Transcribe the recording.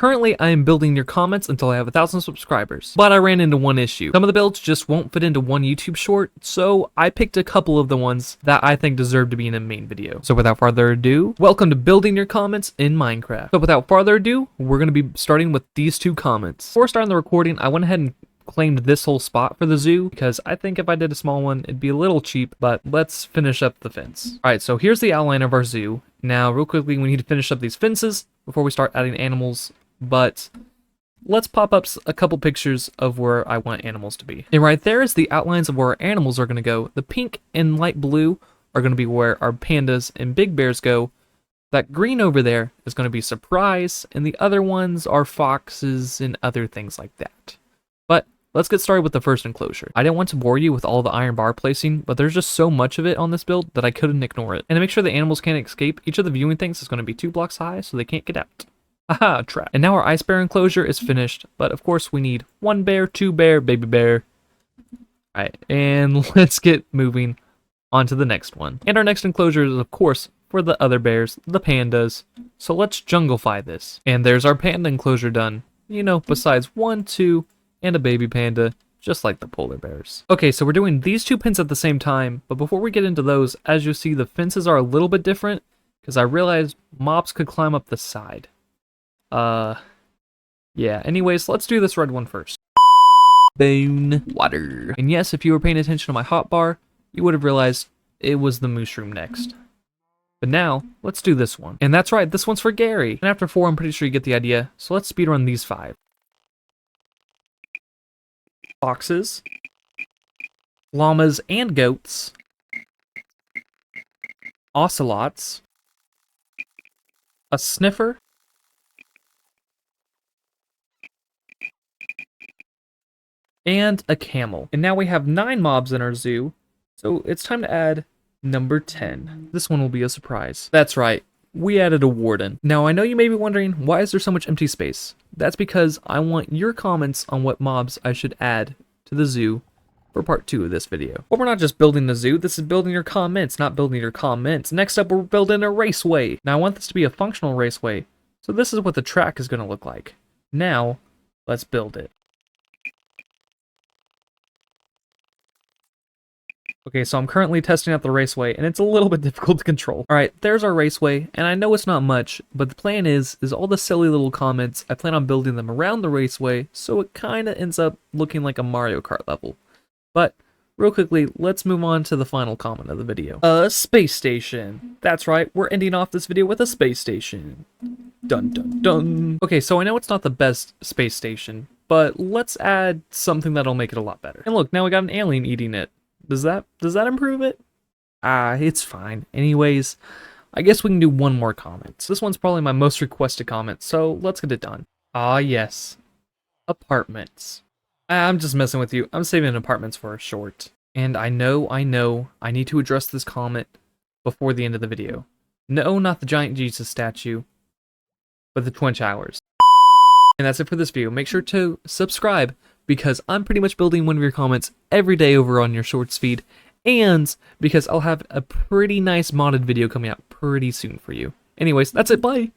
Currently, I am building your comments until I have 1,000 subscribers, but I ran into one issue. Some of the builds just won't fit into one YouTube short, so I picked a couple of the ones that I think deserve to be in a main video. So without further ado, welcome to building your comments in Minecraft. So without further ado, we're going to be starting with these two comments. Before starting the recording, I went ahead and claimed this whole spot for the zoo because I think if I did a small one it'd be a little cheap, but let's finish up the fence. Alright, so here's the outline of our zoo. Now real quickly we need to finish up these fences before we start adding animals, but let's pop up a couple pictures of where I want animals to be. And right there is the outlines of where our animals are going to go. The pink and light blue are going to be where our pandas and big bears go. That green over there is going to be surprise, and the other ones are foxes and other things like that. But let's get started with the first enclosure. I didn't want to bore you with all the iron bar placing, but there's just so much of it on this build that I couldn't ignore it. And to make sure the animals can't escape, each of the viewing things is going to be 2 blocks high so they can't get out. Aha, trap. And now our ice bear enclosure is finished, but of course we need 1 bear, 2 bear, baby bear. Alright, and let's get moving on to the next one. And our next enclosure is of course for the other bears, the pandas. So let's junglify this. And there's our panda enclosure done. You know, besides 1, 2, and a baby panda, just like the polar bears. Okay, so we're doing these 2 pins at the same time, but before we get into those, as you see, the fences are a little bit different, because I realized mobs could climb up the side. Yeah, anyways, let's do this red one first. Boom. Water. And yes, if you were paying attention to my hotbar, you would have realized it was the mushroom next. But now, let's do this one. And that's right, this one's for Gary. And after 4, I'm pretty sure you get the idea, so let's speedrun these 5. Foxes, llamas and goats, ocelots, a sniffer, and a camel. And now we have 9 mobs in our zoo, so it's time to add number 10. This one will be a surprise. That's right, we added a warden. Now I know you may be wondering, why is there so much empty space? That's because I want your comments on what mobs I should add to the zoo for part 2 of this video. But we're not just building the zoo, this is building your comments, not building your comments. Next up, we're building a raceway. Now I want this to be a functional raceway, so this is what the track is going to look like. Now, let's build it. Okay, so I'm currently testing out the raceway, and it's a little bit difficult to control. Alright, there's our raceway, and I know it's not much, but the plan is all the silly little comments, I plan on building them around the raceway, so it kinda ends up looking like a Mario Kart level. But, real quickly, let's move on to the final comment of the video. A space station. That's right, we're ending off this video with a space station. Dun dun dun. Okay, so I know it's not the best space station, but let's add something that'll make it a lot better. And look, now we got an alien eating it. Does that improve it? It's fine. Anyways, I guess we can do one more comment. So this one's probably my most requested comment, so let's get it done. Ah, yes. Apartments. I'm just messing with you. I'm saving apartments for a short. And I know, I need to address this comment before the end of the video. No, not the giant Jesus statue, but the Twin Towers. And that's it for this video. Make sure to subscribe, because I'm pretty much building one of your comments every day over on your shorts feed, and because I'll have a pretty nice modded video coming out pretty soon for you. Anyways, that's it, bye!